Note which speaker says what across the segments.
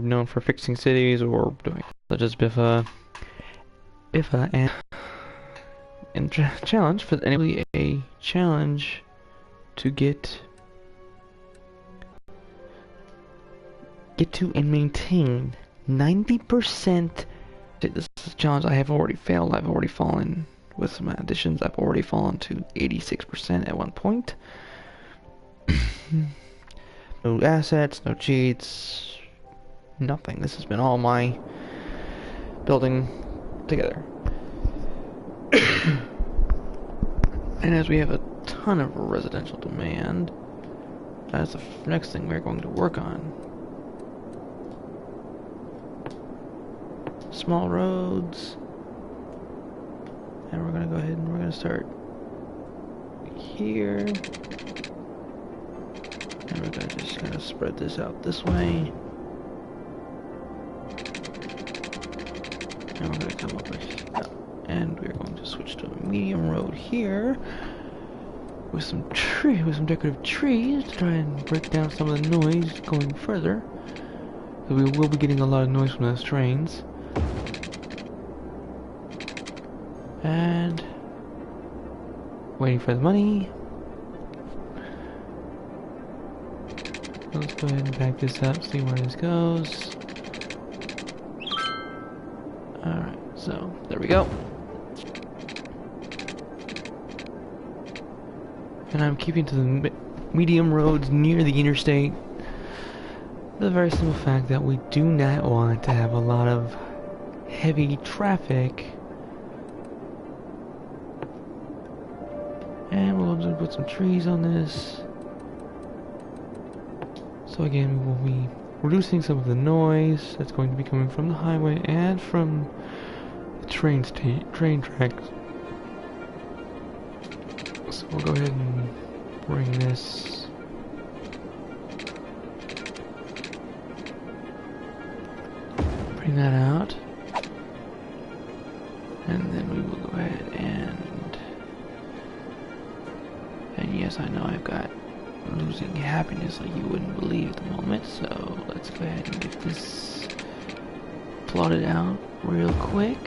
Speaker 1: known for fixing cities or doing such as Biffa and challenge for anybody a challenge to get to and maintain 90%. This is a challenge I have already failed. I've already fallen with some additions. I've already fallen to 86% at one point. No assets, no cheats, nothing. This has been all my building together. And as we have a ton of residential demand, that's the next thing we're going to work on. Small roads. And we're going to go ahead and we're going to start here. And we're going to just kind of spread this out this way. And we're going to come over here. And we're going to switch to a medium road here with some decorative trees to try and break down some of the noise going further. So we will be getting a lot of noise from those trains. And waiting for the money. Let's go ahead and back this up, see where this goes. Alright, so there we go. And I'm keeping to the medium roads near the interstate. The very simple fact that we do not want to have a lot of heavy traffic. And we'll just put some trees on this. So again, we will be reducing some of the noise that's going to be coming from the highway and from the train tracks. So we'll go ahead and bring this that out. And then we will go ahead and yes, I know I've got losing happiness like you wouldn't believe at the moment, so let's go ahead and get this plotted out real quick.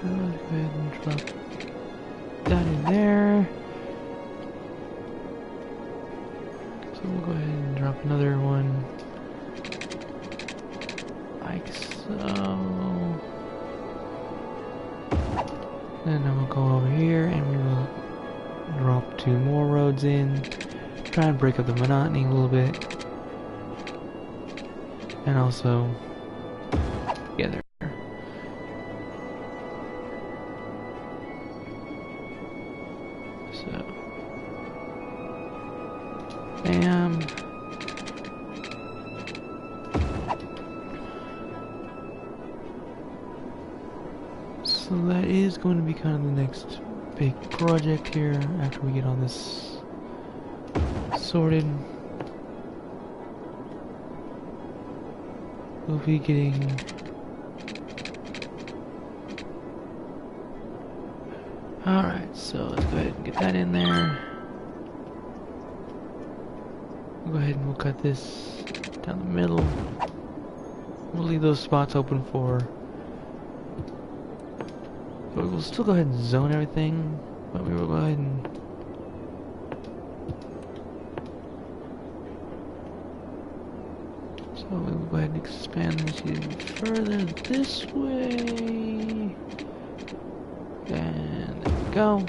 Speaker 1: So let's go ahead and drop that in there. So we'll go ahead and drop another one like so. And then we'll go over here and we will drop 2 more roads in. Try and break up the monotony a little bit. And also together. So, bam. So that is going to be kind of the next big project here after we get all this sorted. We'll be getting alright, so let's go ahead and get that in there. We'll go ahead and we'll cut this down the middle. We'll leave those spots open for, but we'll still go ahead and zone everything, but we will go ahead and so we will go ahead and expand this even further this way. And there we go.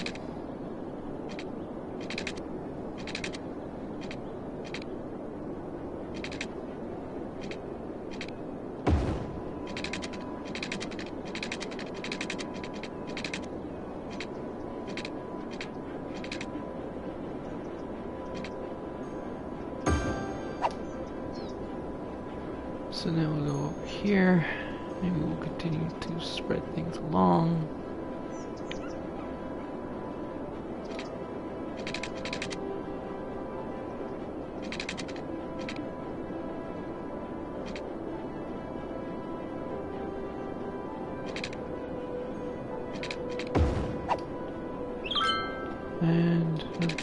Speaker 1: So now we'll go over here. Maybe we'll continue to spread things along.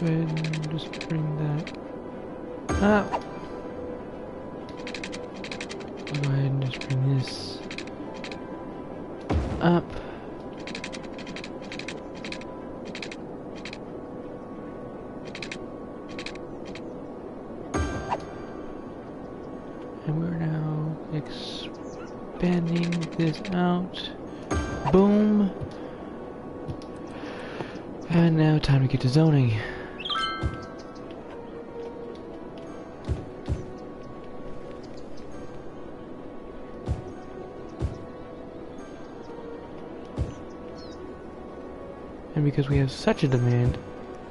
Speaker 1: go ahead and just bring that up. Go ahead and just bring this up. And we're now expanding this out. Boom. And now time to get to zoning. And because we have such a demand,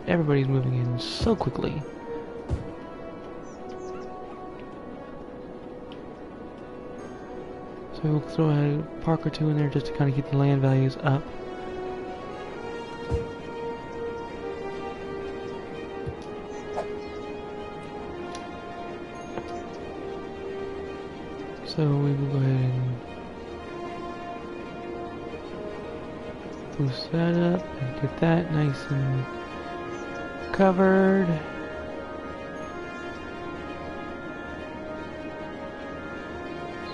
Speaker 1: everybody's moving in so quickly. So we'll throw a park or two in there just to kind of keep the land values up. So we will go ahead and boost that up and get that nice and covered.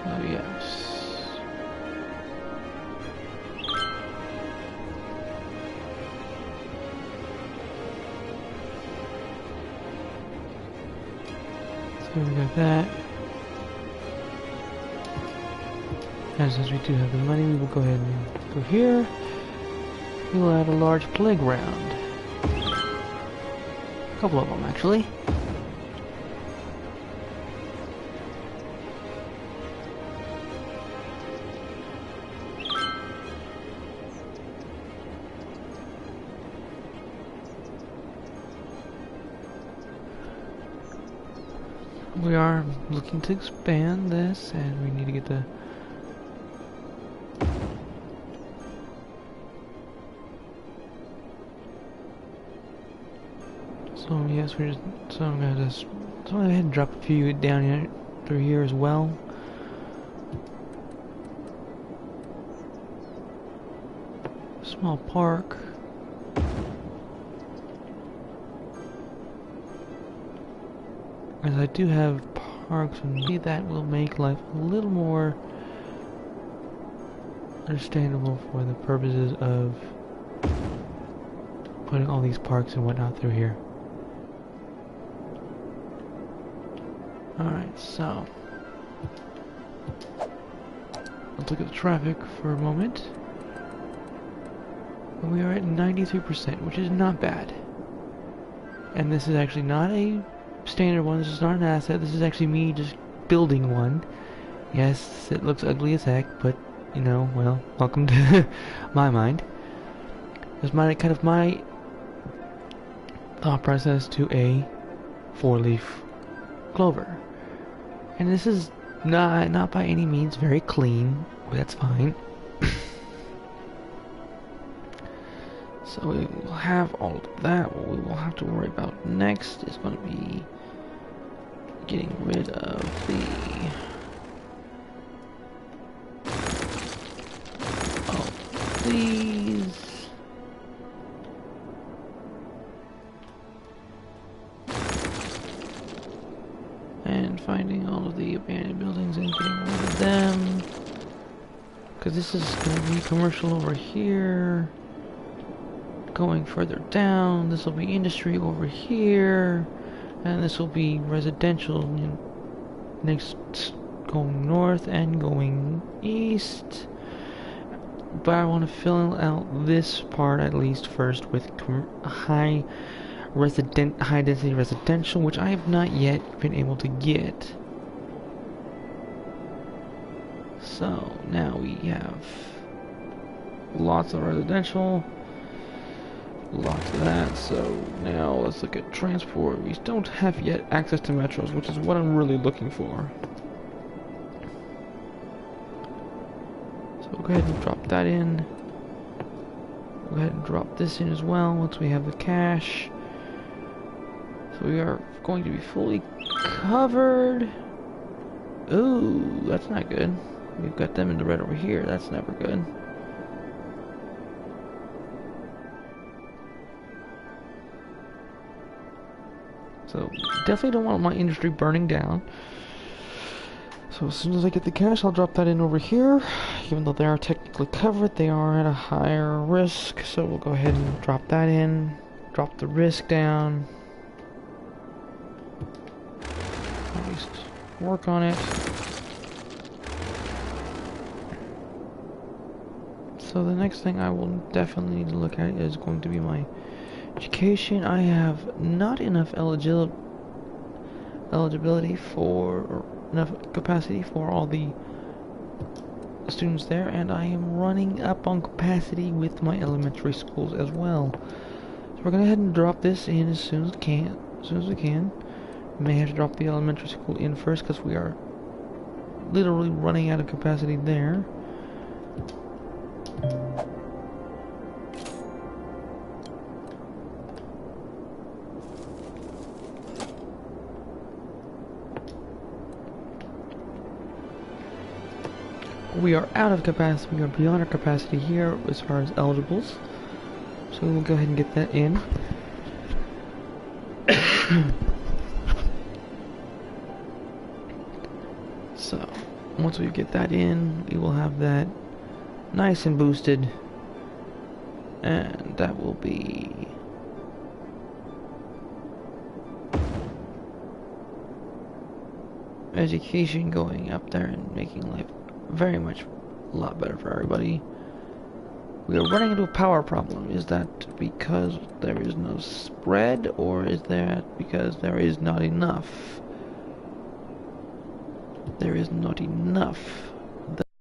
Speaker 1: So yes. So we got that. And since we do have the money, we will go ahead and go here. We will add a large playground. A couple of them, actually. We are looking to expand this, and we need to get the so yes, we're just so I'm gonna just go ahead and drop a few down here through here as well. Small park. As I do have parks, and maybe that will make life a little more understandable for the purposes of putting all these parks and whatnot through here. Alright, so let's look at the traffic for a moment. And we are at 93%, which is not bad. And this is actually not a standard one, this is not an asset, this is actually me just building one. Yes, it looks ugly as heck, but, you know, well, welcome to my mind. That's my kind of my thought process to a 4-leaf clover. And this is not by any means very clean, but that's fine. So we will have all of that. What we will have to worry about next is going to be getting rid of these. And finding all of the abandoned buildings and getting rid of them. Because this is going to be commercial over here. Going further down, this will be industry over here. And this will be residential, you know, next going north and going east. But I want to fill out this part at least first with high density residential, which I have not yet been able to get. So now we have lots of residential, lots of that. So now let's look at transport. We don't have yet access to metros, which is what I'm really looking for. So we'll go ahead and drop that in. Go ahead and drop this in as well once we have the cash. So we are going to be fully covered. Ooh, that's not good. We've got them in the red over here. That's never good. So definitely don't want my industry burning down. So as soon as I get the cash, I'll drop that in over here. Even though they are technically covered, they are at a higher risk. So we'll go ahead and drop that in. Drop the risk down. At least work on it. So the next thing I will definitely need to look at is going to be my education. I have not enough eligibility for, or enough capacity for all the students there, and I am running up on capacity with my elementary schools as well. So we're gonna go ahead and drop this in as soon as we can. May have to drop the elementary school in first because we are literally running out of capacity there. We are out of capacity. We are beyond our capacity here as far as eligibles. So we'll go ahead and get that in. So once we get that in, we will have that nice and boosted, and that will be education going up there and making life very much a lot better for everybody. We are running into a power problem. Is that because there is no spread, or is that because there is not enough? There is not enough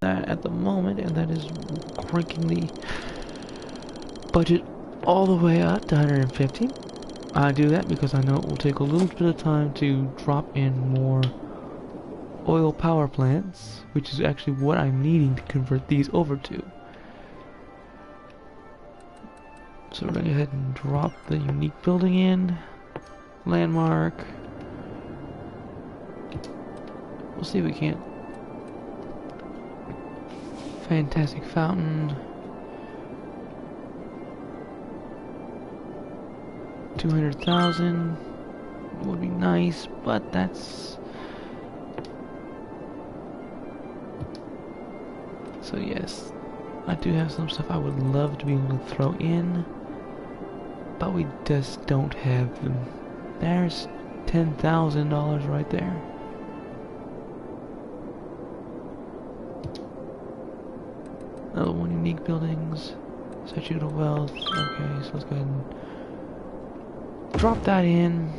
Speaker 1: that at the moment, and that is cranking the budget all the way up to 150. I do that because I know it will take a little bit of time to drop in more oil power plants, which is actually what I'm needing to convert these over to. So we're going to go ahead and drop the unique building in. Landmark. We'll see if we can't. Fantastic fountain. 200,000 would be nice, but that's... So yes, I do have some stuff I would love to be able to throw in, but we just don't have them. There's $10,000 right there. Another one, unique buildings, statute of wealth. Okay, so let's go ahead and drop that in.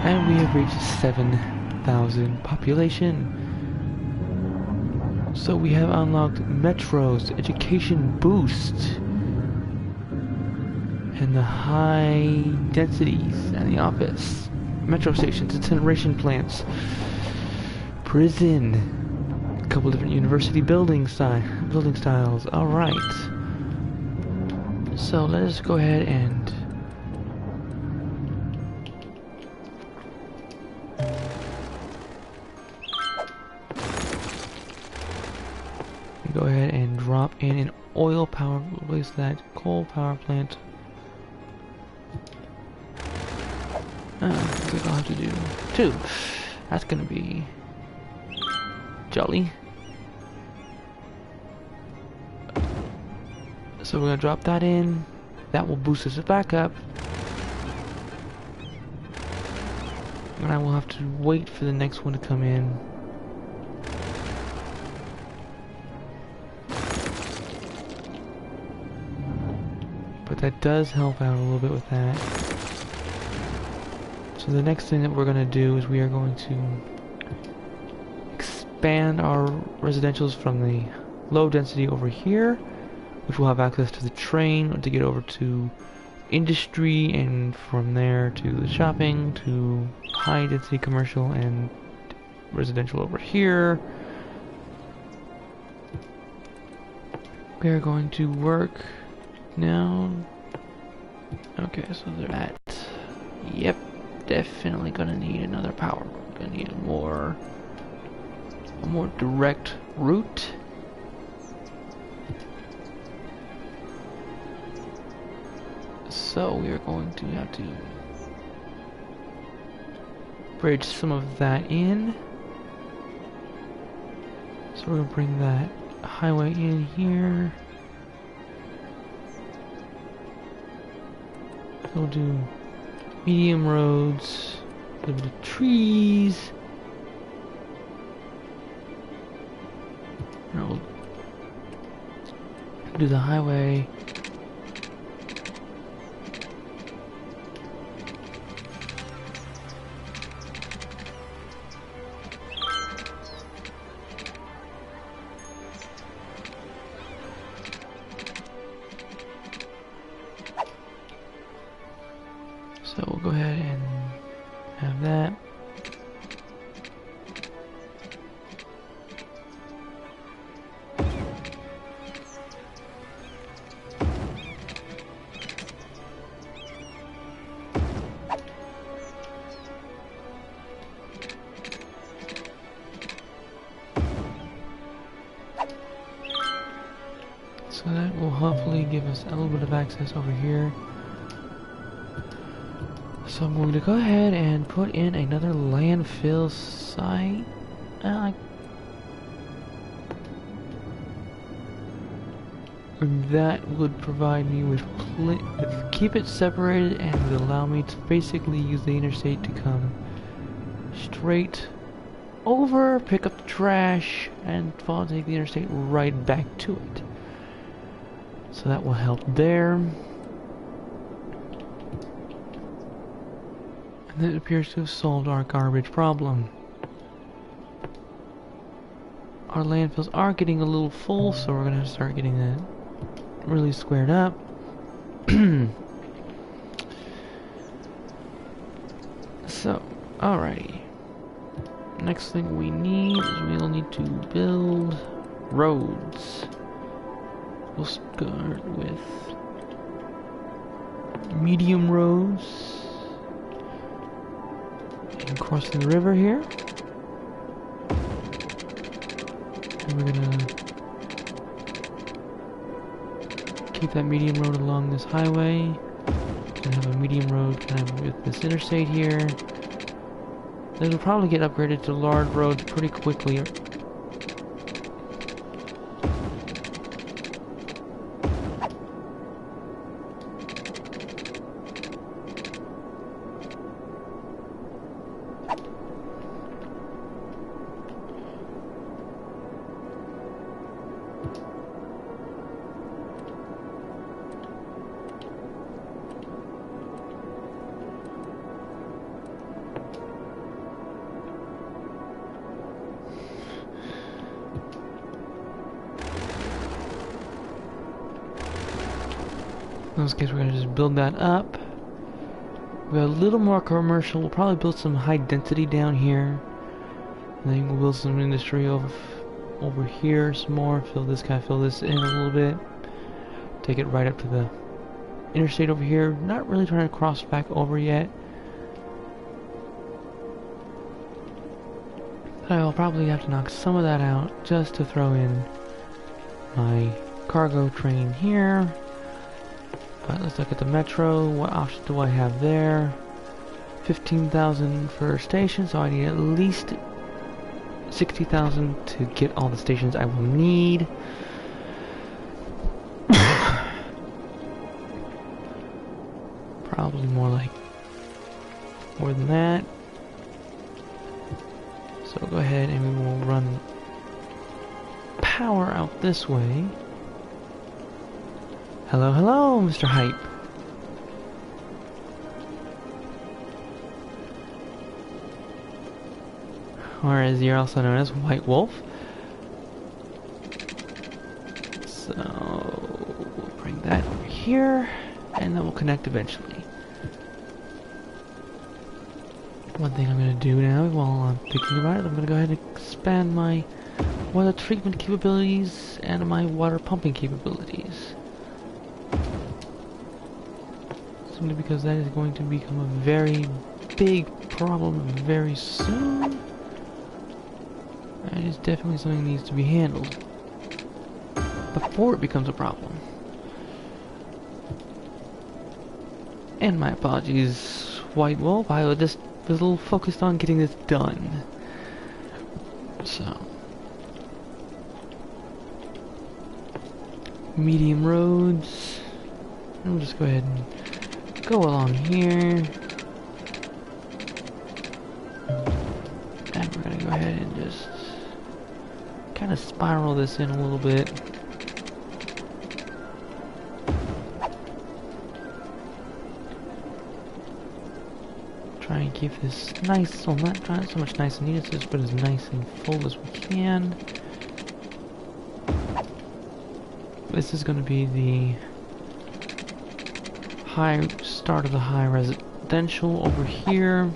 Speaker 1: And we have reached 7,000 population. So we have unlocked metros, education boost, and the high densities and the office. Metro stations, incineration plants, prison, a couple different university building styles. Alright. So let us go ahead and drop in an oil power, replace that coal power plant. Looks like I'll have to do 2. That's gonna be jolly. So we're gonna drop that in. That will boost us back up. And I will have to wait for the next one to come in. But that does help out a little bit with that. So the next thing that we're going to do is we are going to expand our residentials from the low density over here, which will have access to the train to get over to industry, and from there to the shopping, to high density commercial and residential over here. We are going to work now. Okay, so they're at, yep, definitely gonna need another power. Gonna need a more direct route. So we are going to have to bridge some of that in. So we're going to bring that highway in here. We'll do medium roads, a little bit of trees. And we'll do the highway. So we'll go ahead and have that. So that will hopefully give us a little bit of access over here. So I'm going to go ahead and put in another landfill site. That would provide me with keep it separated and would allow me to basically use the interstate to come straight over, pick up the trash, and take the interstate right back to it. So that will help there. And it appears to have solved our garbage problem. Our landfills are getting a little full, so we're gonna start getting that really squared up. So, alrighty. Next thing we need is we'll need to build roads. We'll start with medium roads. And crossing the river here. And we're gonna keep that medium road along this highway. Gonna have a medium road kind of with this interstate here. It'll probably get upgraded to large roads pretty quickly. In this case, we're going to just build that up. We have a little more commercial. We'll probably build some high density down here. And then we'll build some industry over here some more. Fill this in a little bit. Take it right up to the interstate over here. Not really trying to cross back over yet. I'll probably have to knock some of that out just to throw in my cargo train here. But let's look at the metro. What options do I have there? 15,000 for station, so I need at least 60,000 to get all the stations I will need. Probably more than that. So go ahead and we will run power out this way. Hello, hello, Mr. Hype. Or as you're also known as White Wolf. So we'll bring that over here, and then we'll connect eventually. One thing I'm going to do now, while I'm thinking about it, I'm going to go ahead and expand my water treatment capabilities and my water pumping capabilities. Simply because that is going to become a very big problem very soon. That is definitely something that needs to be handled before it becomes a problem. And my apologies, White Wolf. I was just a little focused on getting this done. So, medium roads. We'll just go ahead and go along here. And we're gonna go ahead and just kind of spiral this in a little bit. Try and keep this nice, well not so much nice and neat, but as nice and full as we can. This is going to be the start of the high residential over here.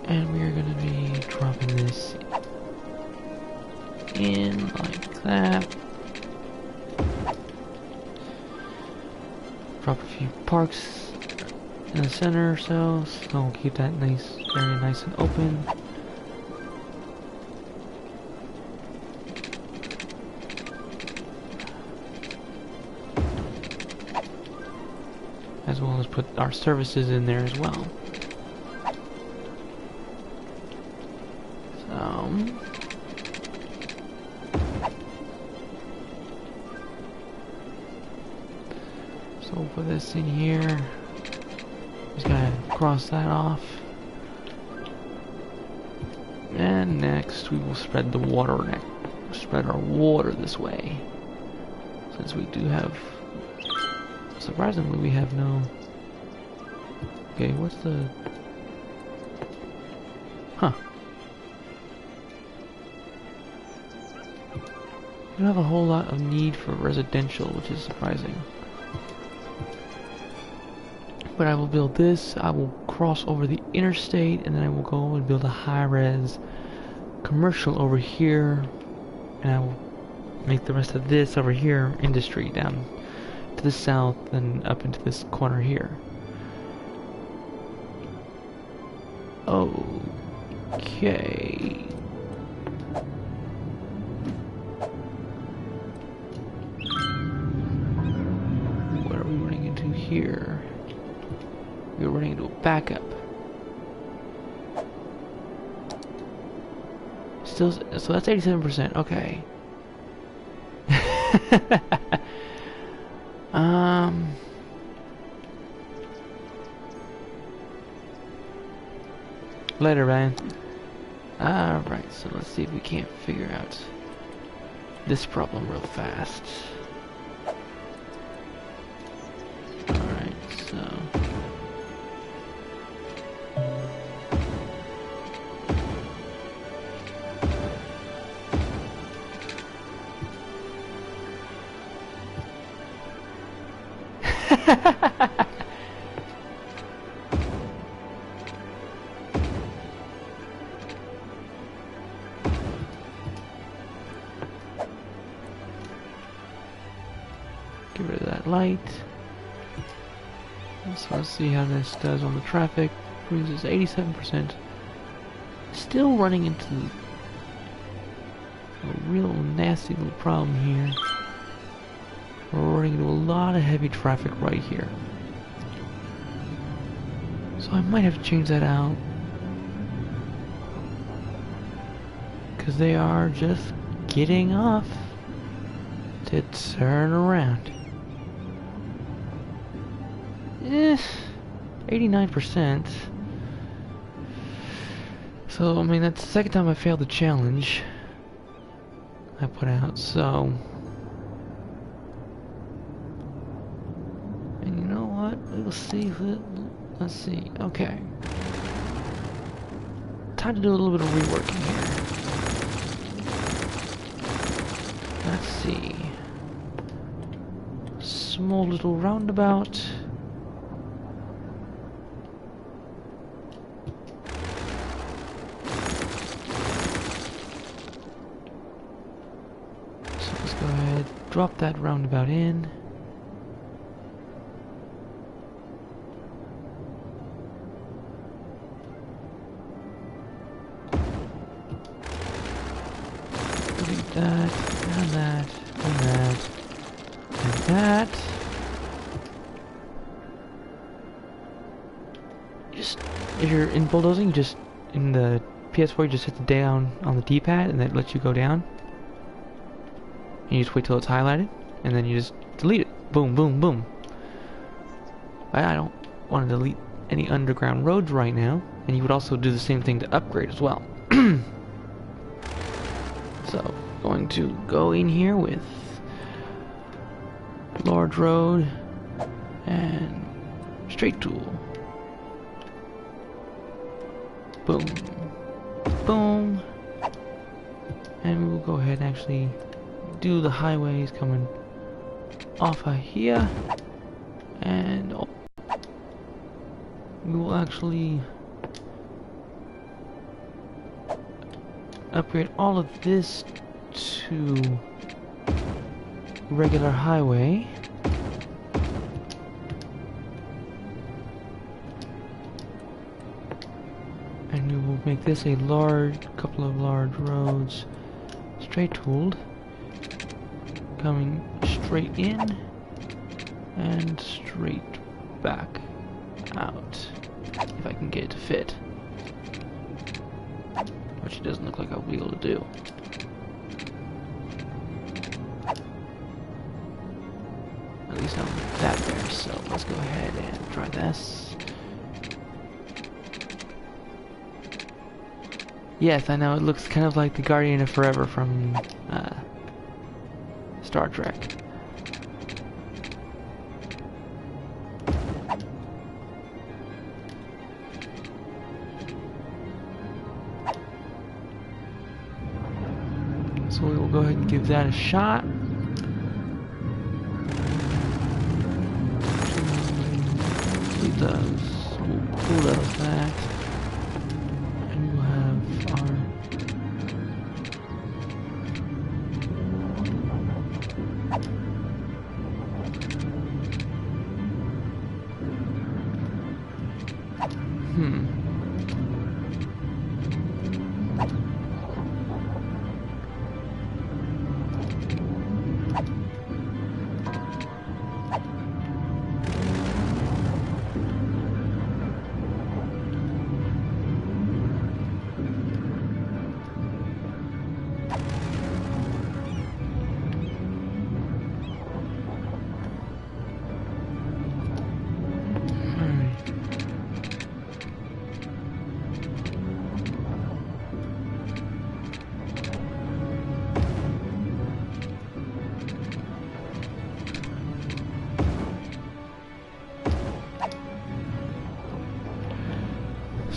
Speaker 1: And we are going to be dropping this in like that. Drop a few parks in the center, so we'll keep that nice, very nice and open. As well as put our services in there as well. So we'll put this in here. Just gotta cross that off. And next we will spread the water spread our water this way. Since we do have, surprisingly we have no, okay, what's the, we don't have a whole lot of need for residential, which is surprising. But I will build this, I will cross over the interstate, and then I will go and build a high-res commercial over here, and I will make the rest of this over here industry down to the south and up into this corner here. Okay. What are we running into here? We're running into a backup. Still, so that's 87%. Okay. Later, man. Alright, so let's see if we can't figure out this problem real fast. Alright, so get rid of that light. So let's see how this does on the traffic. Brings us 87%. Still running into a real nasty little problem here. We're running into a lot of heavy traffic right here. So I might have to change that out. Because they are just getting off to turn around. 89%. So, I mean, that's the second time I failed the challenge I put out, so. And you know what? We'll see if it, let's see. Okay. Time to do a little bit of reworking here. Let's see. Small little roundabout. So let's go ahead, drop that roundabout in. Delete that, and that, and that. that. Just, if you're in bulldozing, you just, in the PS4, you just hit the down on the D-pad, and that lets you go down. And you just wait till it's highlighted, and then you just delete it. Boom, boom, boom. I don't want to delete any underground roads right now, and you would also do the same thing to upgrade as well. So, going to go in here with large road and straight tool. Boom. Boom. And we will go ahead and actually do the highways coming off of here. And we will actually upgrade all of this to regular highway. And we will make this a couple of large roads, straight tooled, coming straight in and straight back out, if I can get it to fit, which it doesn't look like I'll be able to do. At least not that there, so let's go ahead and try this. Yes, I know, it looks kind of like the Guardian of Forever from Star Trek. So we will go ahead and give that a shot. Delete those. We'll pull those back. And we'll have our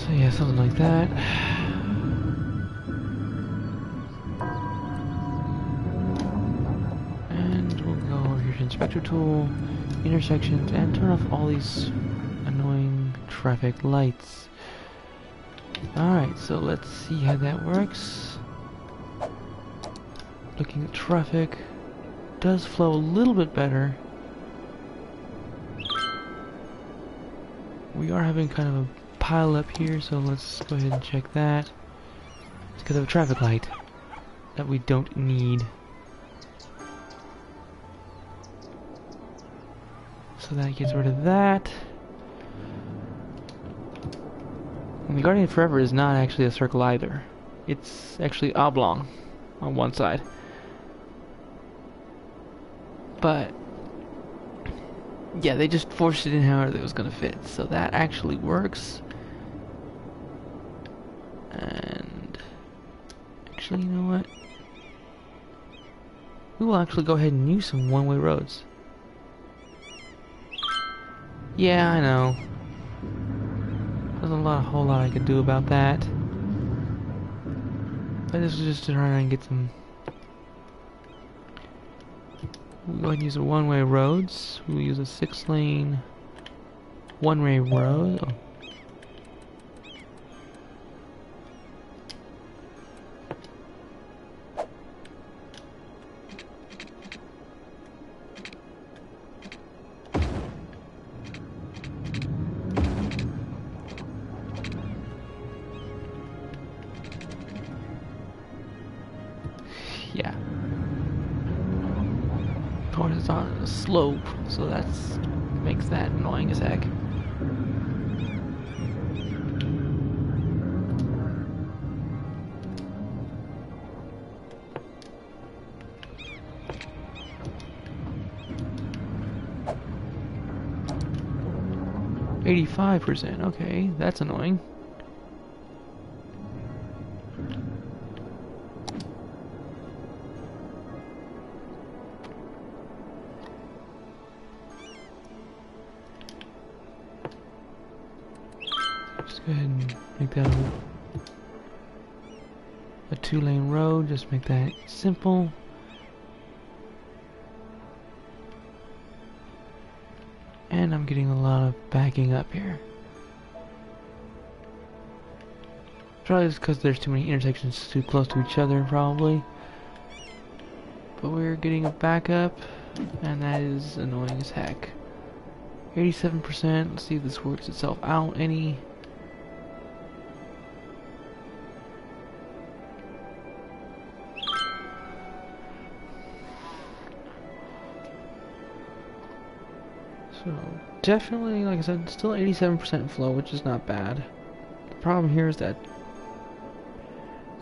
Speaker 1: so yeah, something like that. And we'll go over here to Inspector Tool, Intersections, and turn off all these annoying traffic lights. Alright, so let's see how that works. Looking at traffic, does flow a little bit better. We are having kind of a pile up here, so let's go ahead and check that. It's because of a traffic light that we don't need. So that gets rid of that. And the Guardian of Forever is not actually a circle either. It's actually oblong on one side. But yeah, they just forced it in however it was going to fit. So that actually works. And actually, you know what? We will actually go ahead and use some one-way roads. Yeah, I know. There's a whole lot I could do about that. But this is just to try and get some. We'll go ahead and use the one-way roads. We'll use a 6-lane one-way road. Oh. course, it's on a slope, so that's makes that annoying as heck. %. Okay, that's annoying. Just go ahead and make that a 2-lane road. Just make that simple. And I'm getting a lot of backing up here. Probably just because there's too many intersections too close to each other, probably. But we're getting a backup, and that is annoying as heck. 87%. Let's see if this works itself out any. So definitely, like I said, still 87% flow, which is not bad. The problem here is that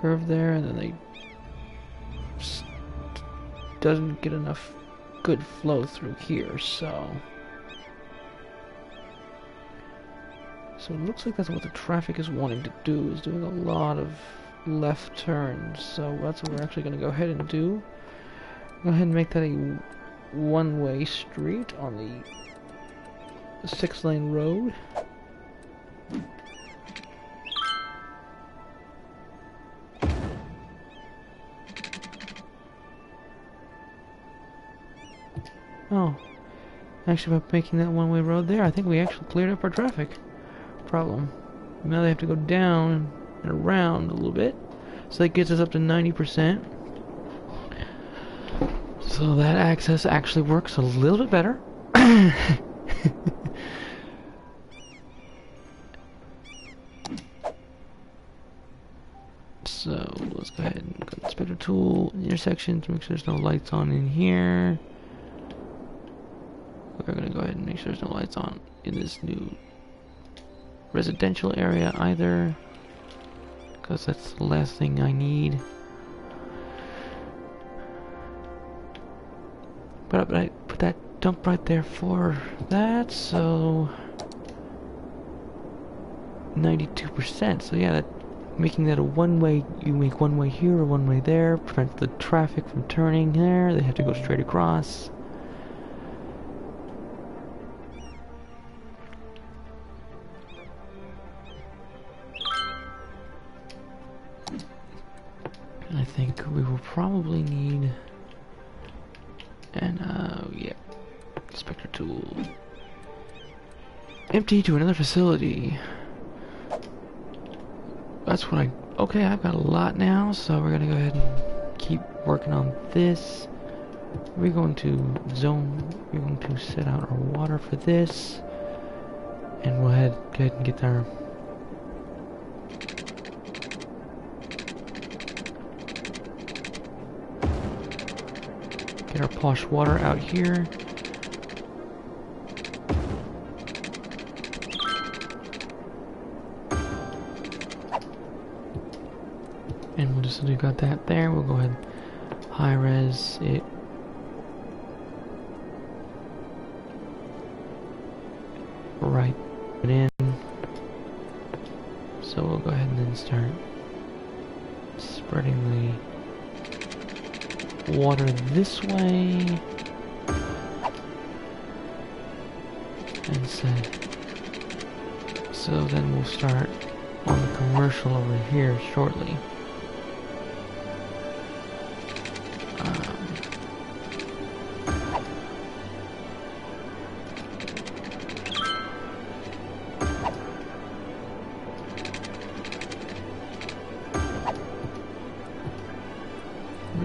Speaker 1: curve there, and then they just doesn't get enough good flow through here, so it looks like that's what the traffic is wanting to do, is doing a lot of left turns. So that's what we're actually going to go ahead and do. Go ahead and make that a one-way street on the 6-lane road. Oh, actually by making that one-way road there, I think we actually cleared up our traffic problem. Now they have to go down and around a little bit, so that gets us up to 90%. So that access actually works a little bit better. So let's go ahead and go to the inspector tool, intersection, to make sure there's no lights on in here. We're gonna go ahead and make sure there's no lights on in this new residential area either, because that's the last thing I need. But I put that dump right there for that, so 92%. So yeah, that making that a one-way, you make one way here or one way there, prevents the traffic from turning there. They have to go straight across. And I think we will probably need yeah, inspector tool. Empty to another facility. That's what okay, I've got a lot now, so we're gonna go ahead and keep working on this. We're going to set out our water for this, and we'll go ahead and get our posh water out here. And we'll just, we got that there, we'll go ahead and high res it. Right in. So we'll go ahead and then start spreading the water this way. And so then we'll start on the commercial over here shortly.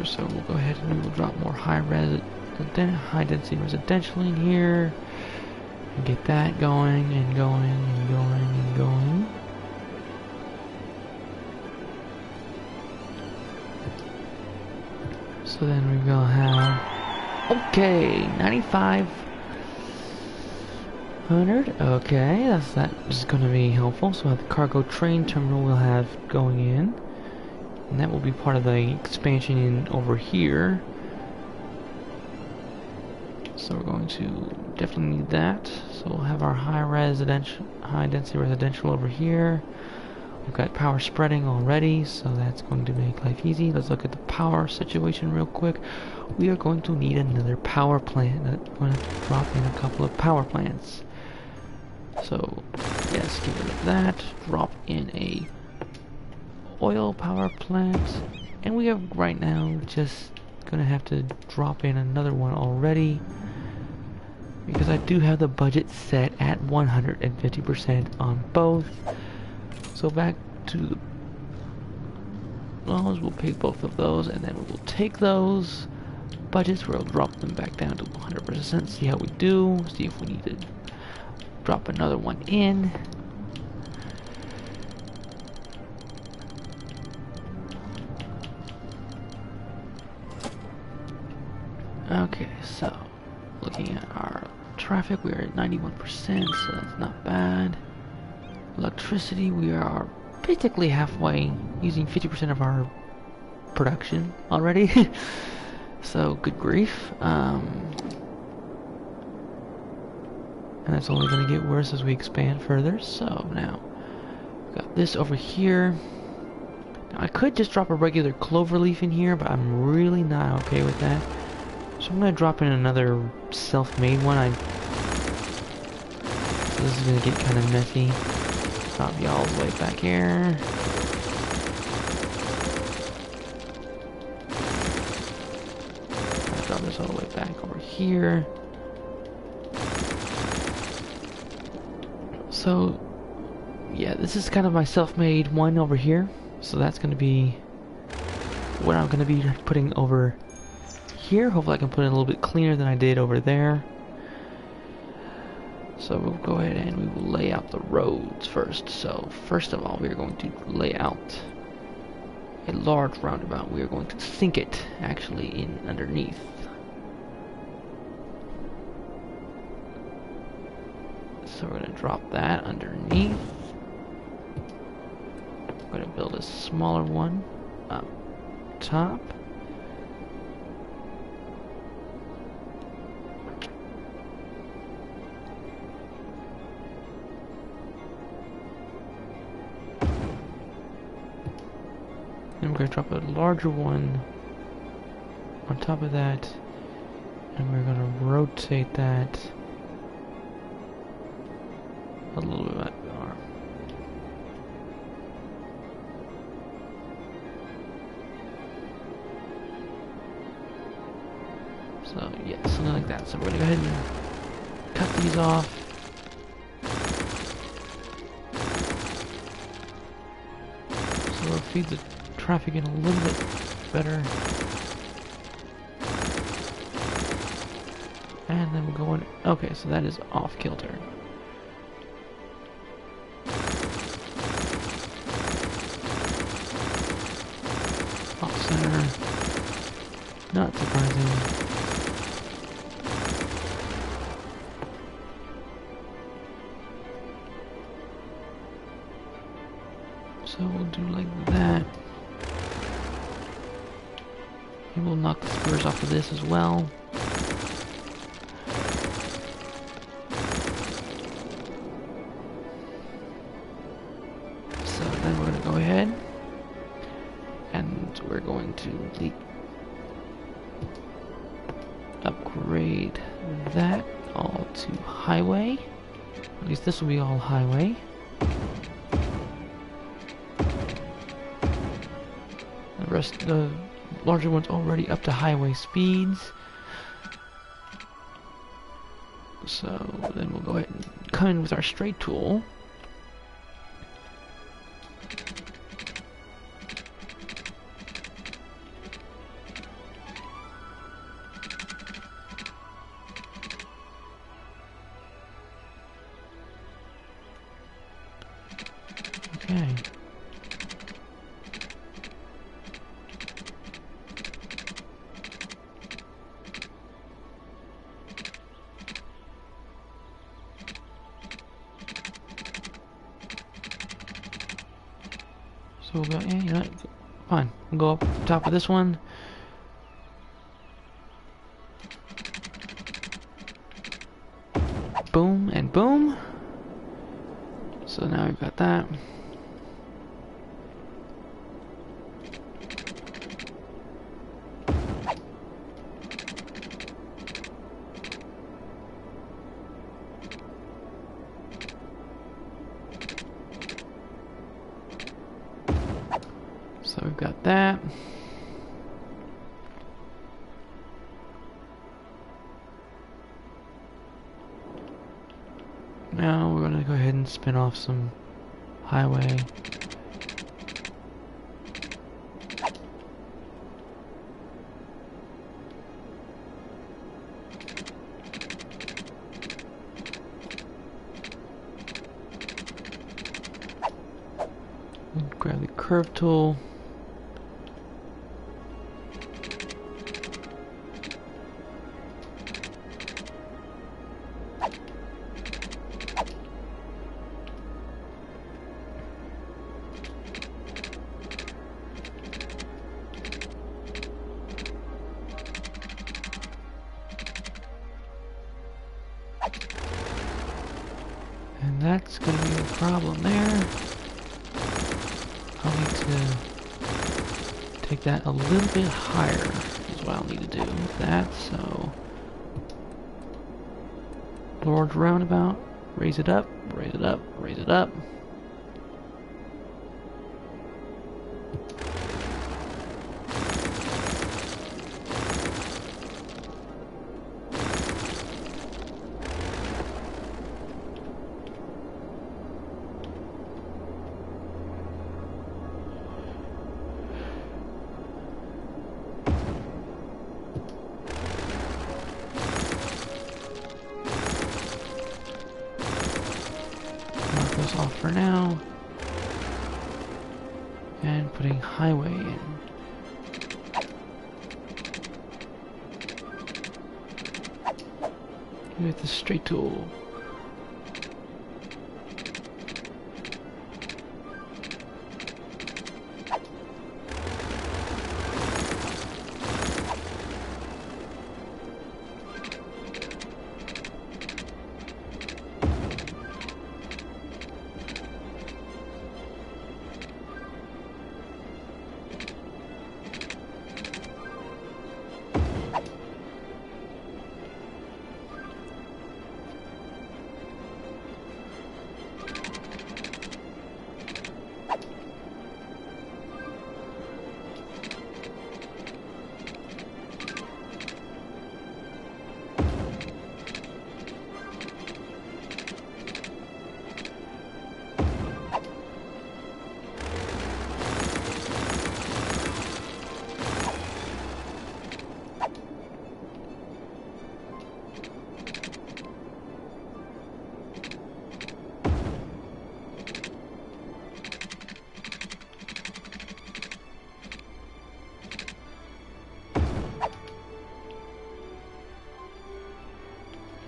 Speaker 1: So we'll go ahead and we will drop more high density residential in here and get that going and going and going and going. So then we're gonna have Okay, 9,500. Okay, that is going to be helpful. So the cargo train terminal we'll have going in, and that will be part of the expansion in over here. So we're going to definitely need that. So we'll have our high density residential over here. We've got power spreading already, so that's going to make life easy. Let's look at the power situation real quick. We are going to need another power plant. I'm going to drop in a couple of power plants. So yes, get rid of that. Drop in a oil power plant, and we have right now just gonna have to drop in another one already, because I do have the budget set at 150% on both. So back to those, we'll pay both of those, and then we will take those budgets, we'll drop them back down to 100%, see how we do, see if we need to drop another one in. Okay, so looking at our traffic, we are at 91%, so that's not bad. Electricity, we are basically halfway, using 50% of our production already. So good grief. And that's only going to get worse as we expand further. So now we've got this over here. Now I could just drop a regular clover leaf in here, but I'm really not okay with that. So I'm going to drop in another self-made one. So this is going to get kind of messy. Drop you all the way back here. I'll drop this all the way back over here. So, yeah, this is kind of my self-made one over here. So that's going to be what I'm going to be putting over here. Hopefully I can put it a little bit cleaner than I did over there. So we'll go ahead and we will lay out the roads first. So first of all, we are going to lay out a large roundabout. We are going to sink it actually in underneath. So we're going to drop that underneath. I'm going to build a smaller one up top. And we're going to drop a larger one on top of that, and we're going to rotate that a little bit more. So yeah, something like that. So we're going to go ahead and cut these off. So we'll feed the traffic in a little bit better. And then we're going, okay, so that is off kilter. Off center. Not surprising. So we'll do like that. And we'll knock the spurs off of this as well. So then we're going to go ahead and we're going to upgrade that all to highway. At least this will be all highway. The rest, the larger one's already up to highway speeds. So then we'll go ahead and come in with our straight tool. Okay. we'll go, yeah, you know what? Fine. We'll go up top of this one. Boom and boom. So now we've got that. So we've got that. Now we're going to go ahead and spin off some highway. And grab the curve tool. And that's going to be a problem there. I'll need to take that a little bit higher is what I'll need to do with that. So, large roundabout, raise it up, raise it up, raise it up. Off for now, and putting highway in. With the straight tool.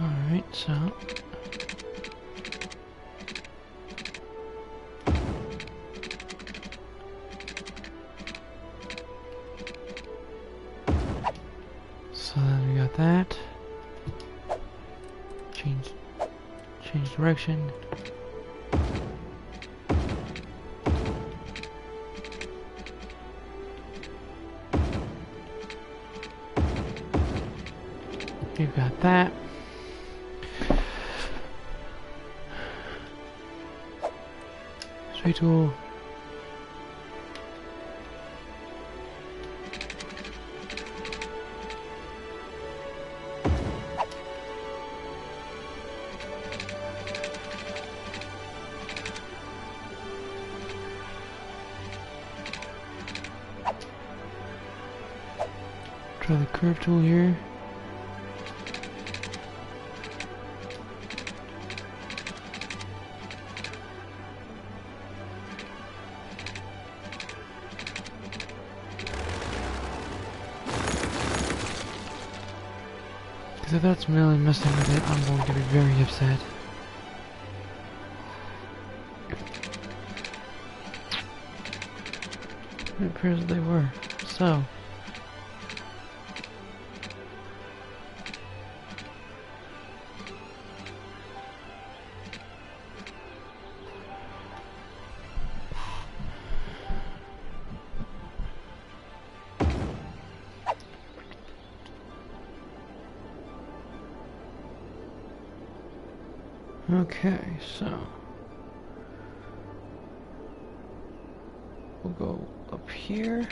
Speaker 1: Alright, so then we got that. Change direction. You've got that. Straight tool. Try the curve tool here. Because if that's really messing with it, I'm going to be very upset. appears that they were. So. Okay, so we'll go up here.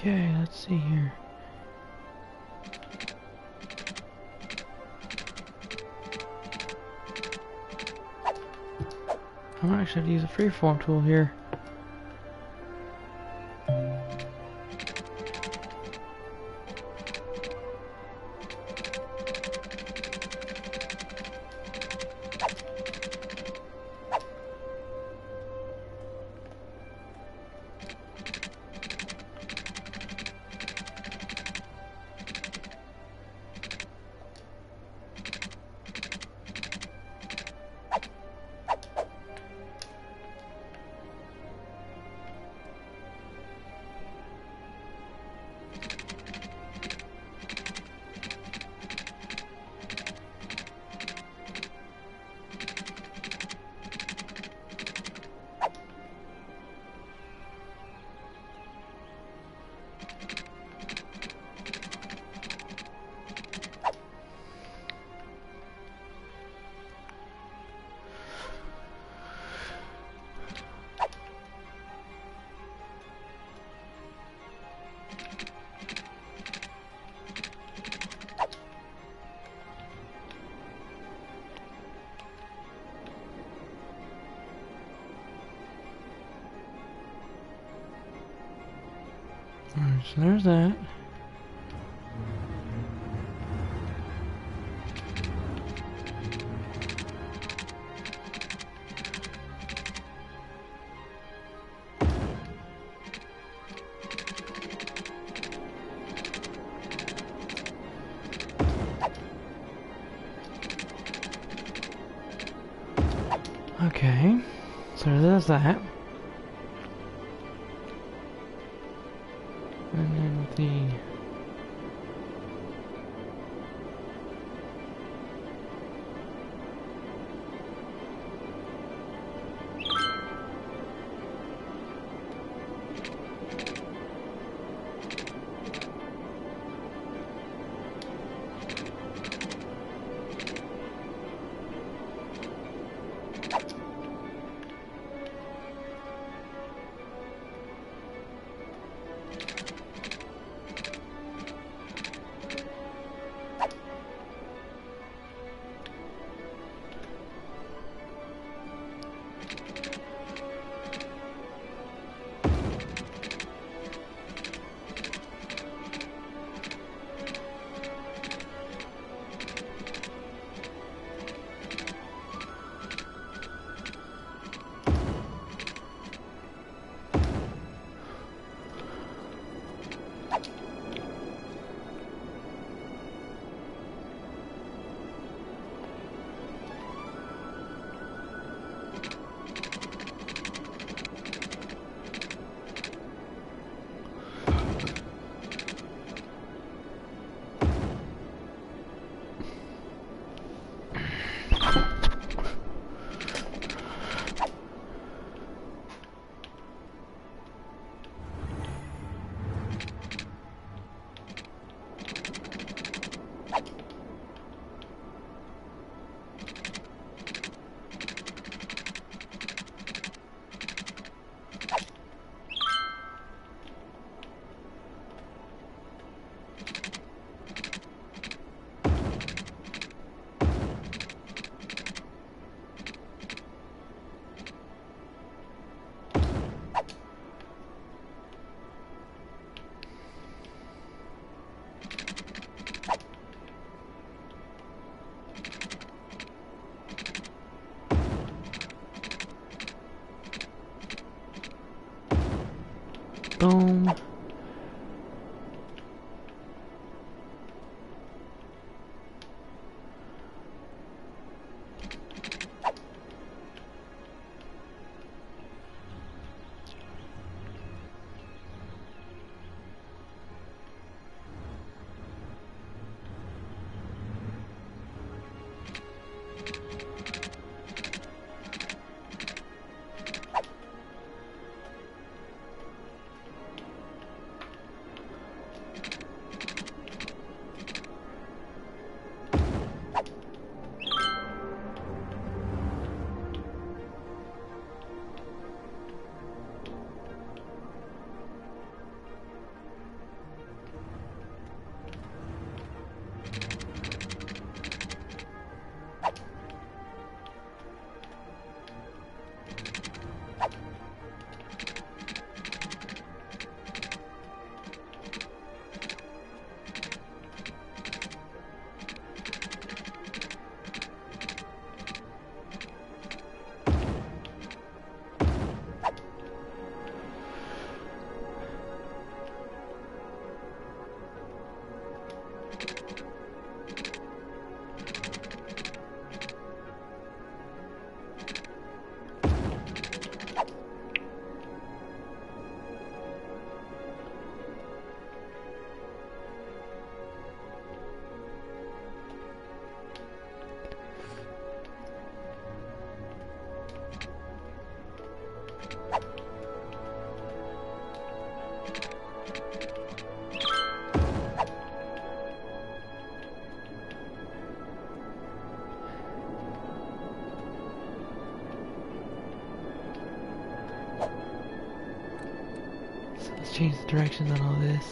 Speaker 1: Okay, let's see here. I might actually have to use a freeform tool here. Alright, so there's that. Okay, so there's that. And then the... change the directions on all this.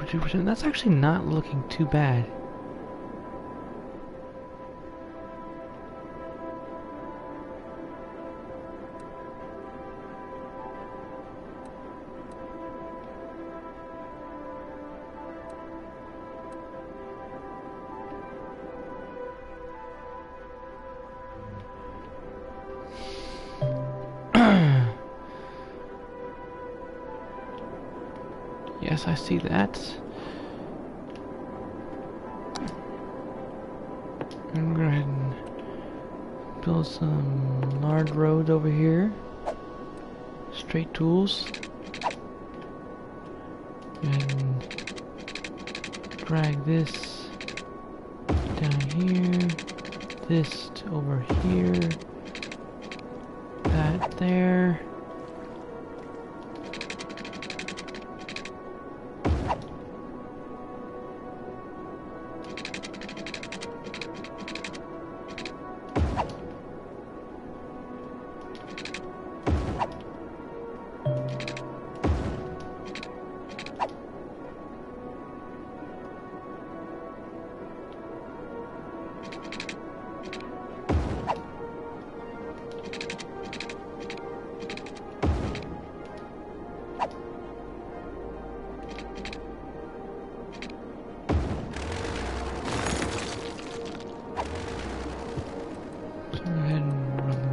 Speaker 1: %. That's actually not looking too bad. Yes, I see that. I'm gonna go ahead and build some large roads over here. Straight tools. And drag this down here. This to over here. That there.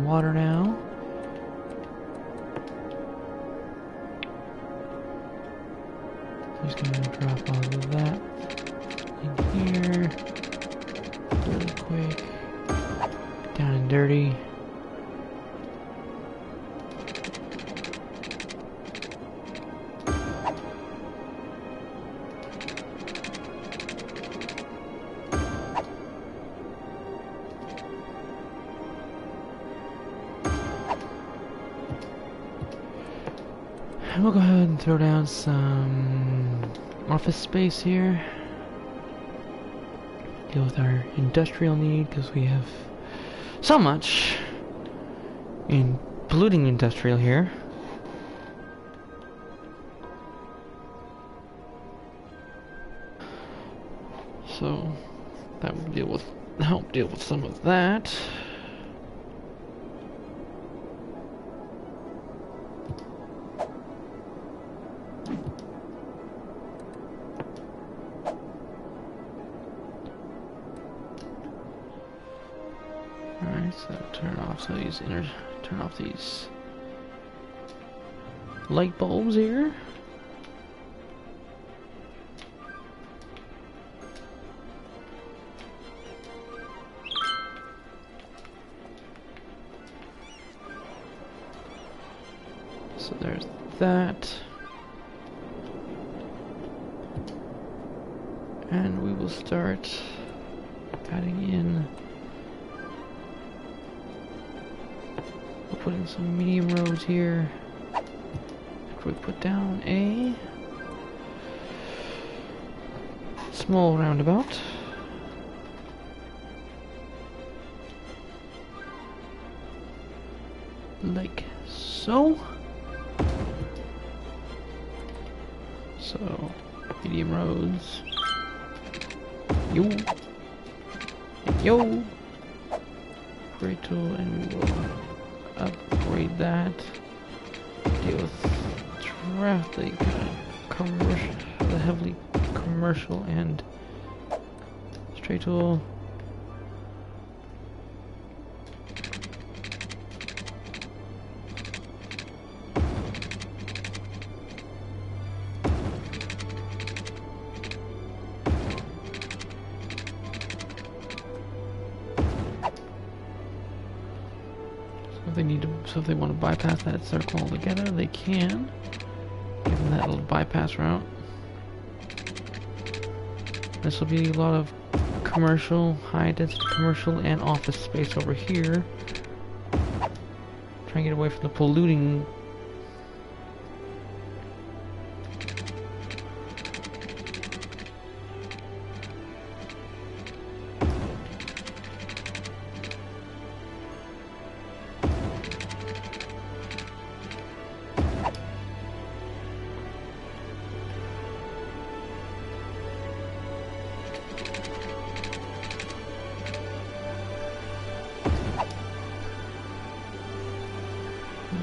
Speaker 1: Water now. Just gonna drop all of that in here really quick. Down and dirty. And we'll go ahead and throw down some office space here. Deal with our industrial need because we have so much in polluting industrial here. So that will help deal with some of that. So turn off these light bulbs here. So there's that. And we will start adding in. Put in some medium roads here. After we put down a small roundabout. like so. So, medium roads. Yo. Yo. Great tool, and we will upgrade that. Deal with traffic, commercial, the heavily commercial and straight tool. So if they want to bypass that circle altogether, they can. Give them that little bypass route. This will be a lot of commercial, high density commercial and office space over here. Try and get away from the polluting.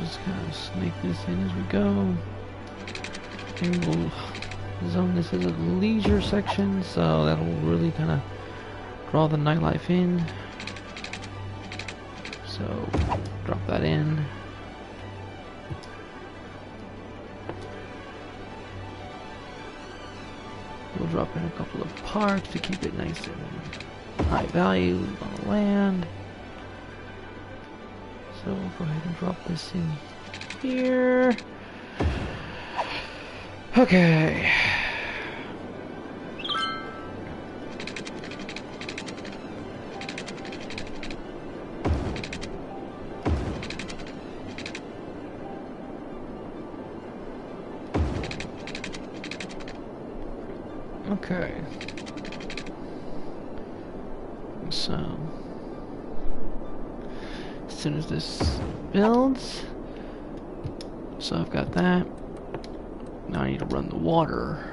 Speaker 1: Just kind of snake this in as we go. And we'll zone this as a leisure section, so that'll really kind of draw the nightlife in. So drop that in. We'll drop in a couple of parks to keep it nice and high value on the land. So we'll go ahead and drop this in here. Okay. Okay. So as soon as this builds, so I've got that. Now I need to run the water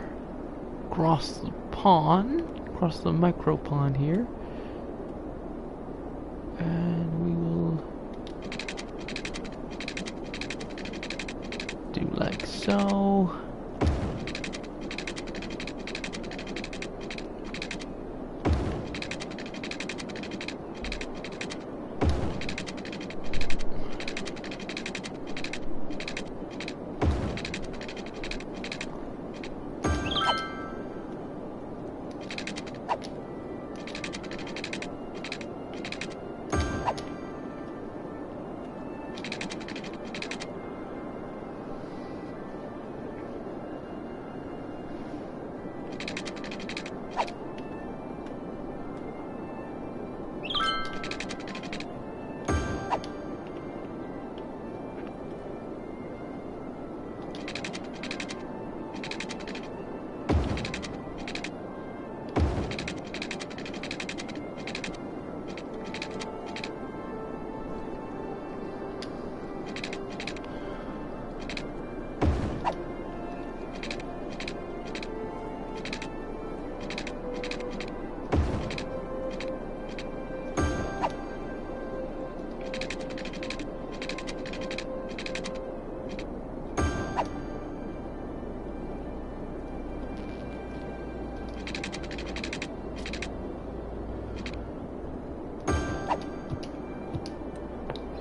Speaker 1: across the pond, across the micro pond here, and we will do like so.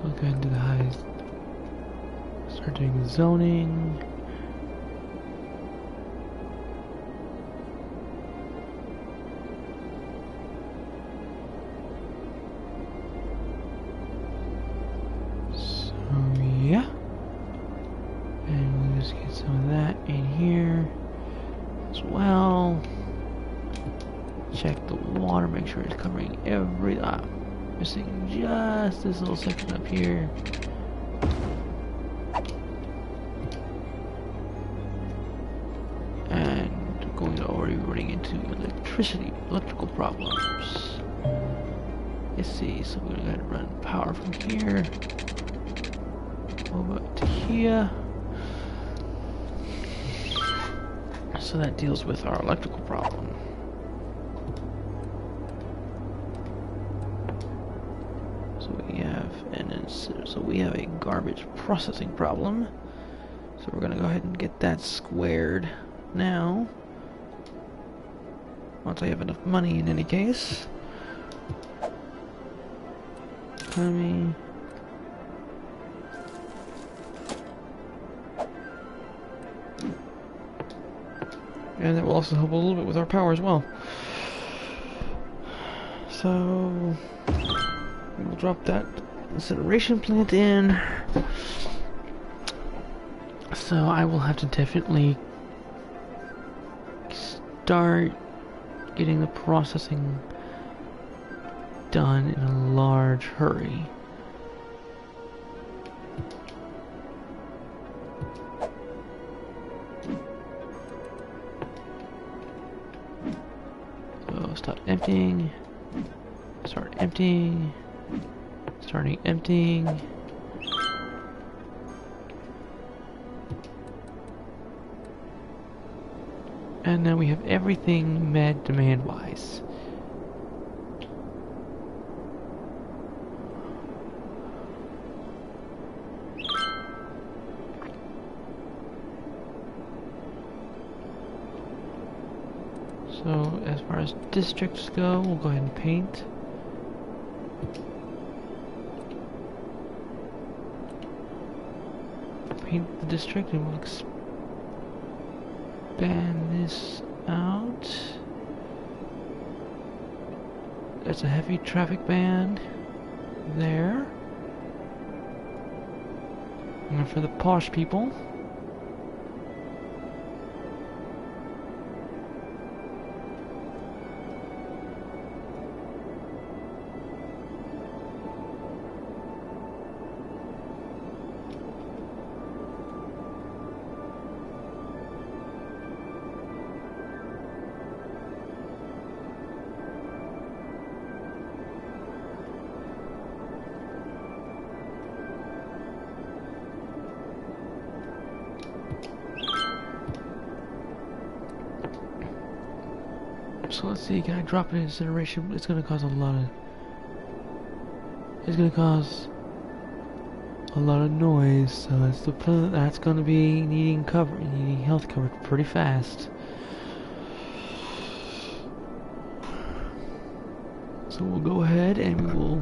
Speaker 1: Go ahead and do the highs. Start doing zoning. So yeah. And we'll just get some of that in here as well. Check the water, make sure it's covering every missing just this little section up here. And going to already running into electrical problems. Let's see, so we're gonna go ahead and run power from here. over to here. So that deals with our electrical problem. So we have a garbage processing problem. So we're gonna go ahead and get that squared now. Once I have enough money in any case. Economy. And that will also help a little bit with our power as well. So we'll drop that incineration plant in. So I will have to definitely start getting the processing done in a large hurry. So stop emptying. Start emptying. Starting emptying. And then we have everything met demand-wise. So as far as districts go, we'll go ahead and paint. Paint the district and we'll expand this out. That's a heavy traffic ban there. And for the posh people, so let's see, can I drop an incineration? It's gonna cause a lot of... It's gonna cause a lot of noise, so that's gonna be needing health coverage pretty fast. So we'll go ahead and we will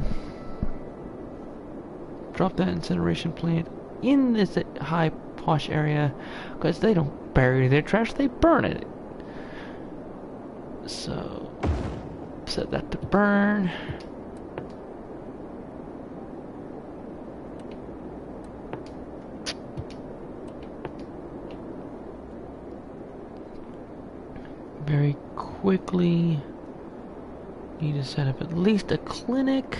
Speaker 1: drop that incineration plant in this high posh area, because they don't bury their trash, they burn it. So, set that to burn. Very quickly, need to set up at least a clinic.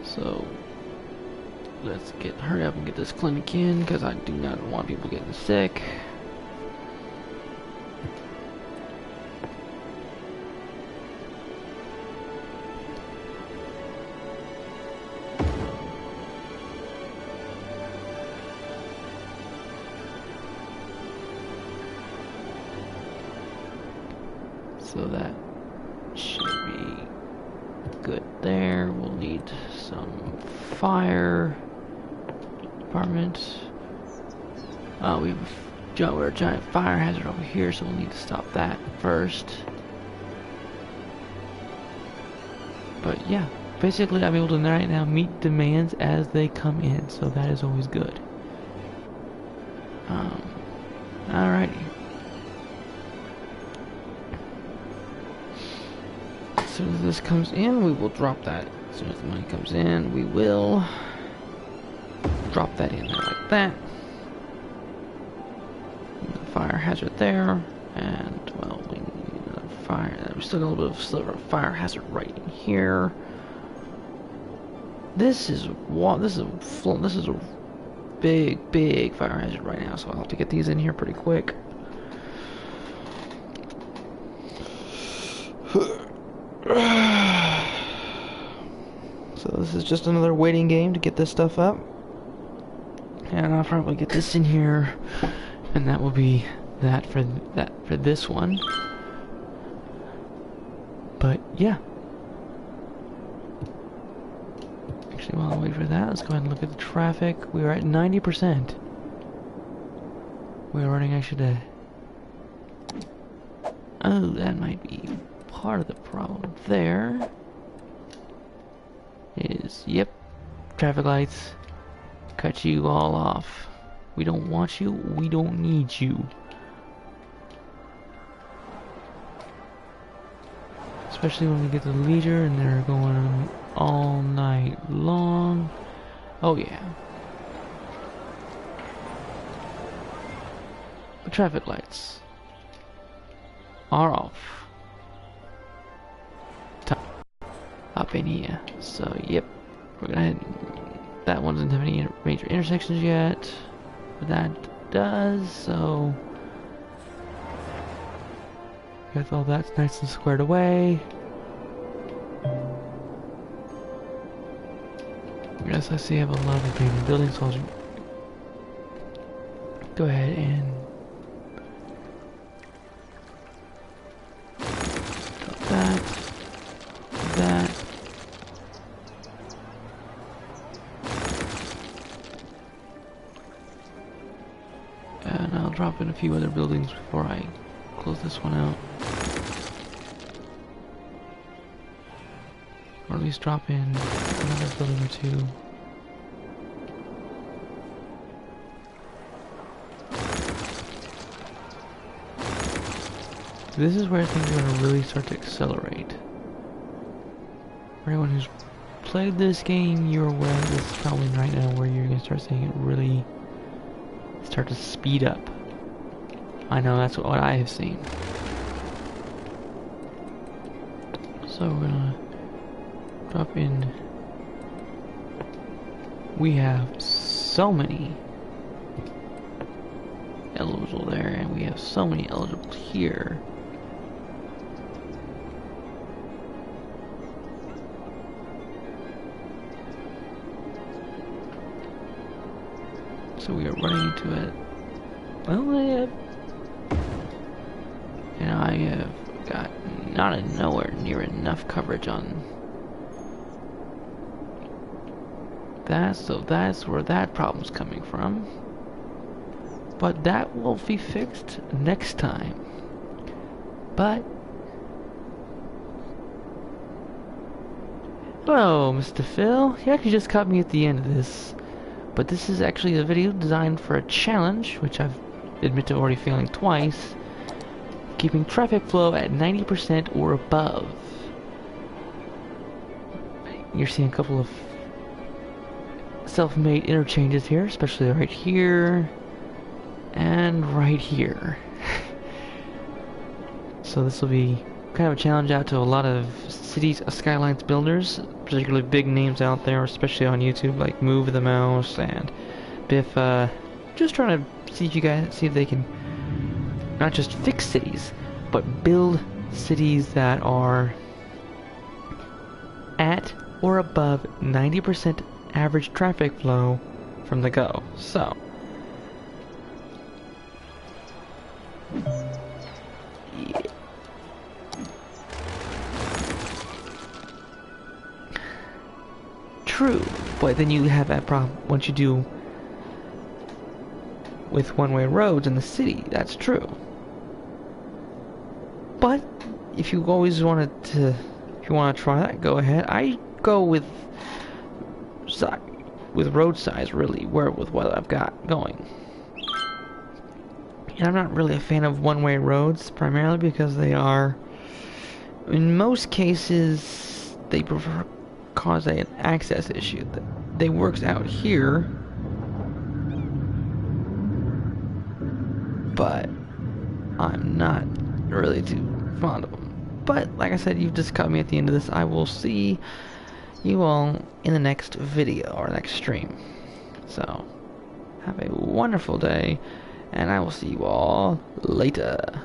Speaker 1: So, let's hurry up and get this clinic in, because I do not want people getting sick. So that should be good there. We'll need some fire department. We have a giant fire hazard over here, so we'll need to stop that first. But yeah, basically I'm able to right now meet demands as they come in, so that is always good. Alrighty. As soon as this comes in, we will drop that. As soon as the money comes in, we will drop that in there like that. The fire hazard there, and well, we need another fire. We still got a little bit of sliver of fire hazard right in here. This is a big fire hazard right now, so I'll have to get these in here pretty quick. So this is just another waiting game to get this stuff up. And I'll probably get this in here, and that will be that for this one. But yeah. Actually, while I wait for that, let's go ahead and look at the traffic. We are at 90%. We are running actually to... Oh, that might be part of the problem there. Yep, traffic lights. Cut you all off. We don't want you, we don't need you. Especially when we get the leader and they're going all night long. Oh yeah. The traffic lights are off. Up in here. So yep, we're gonna head. That one doesn't have any major intersections yet, but that does. So got all that's nice and squared away. Yes, I see I have a lot of abandoned buildings, so I'll go ahead and drop that. And I'll drop in a few other buildings before I close this one out. Or at least drop in another building or two. This is where things are going to really start to accelerate. For anyone who's played this game, you're aware this is probably right now where you're going to start seeing it really start to speed up. I know that's what I have seen. So we're gonna drop in. We have so many eligible there, and we have so many eligible here. So we are running into it. Well, I have got nowhere near enough coverage on that, so that's where that problem's coming from. But that will be fixed next time. But hello, Mr. Phil. You actually just caught me at the end of this. But this is actually a video designed for a challenge, which I've admitted to already failing twice. Keeping traffic flow at 90% or above. You're seeing a couple of self-made interchanges here, especially right here and right here. So this will be kind of a challenge out to a lot of cities, Skylines builders, particularly big names out there, especially on YouTube, like Move the Mouse and Biff. Just trying to see if they can not just fix cities, but build cities that are at or above 90% average traffic flow from the go. So yeah. True, but then you have that problem once you do with one-way roads in the city. That's true. But if you always wanted to, if you want to try that, go ahead. I go with road size, really, with what I've got going. And I'm not really a fan of one-way roads, primarily because they are, in most cases, they cause an access issue. They works out here, but I'm not really too fond of them. But like I said, you've just caught me at the end of this. I will see you all in the next video or next stream. So have a wonderful day, and I will see you all later.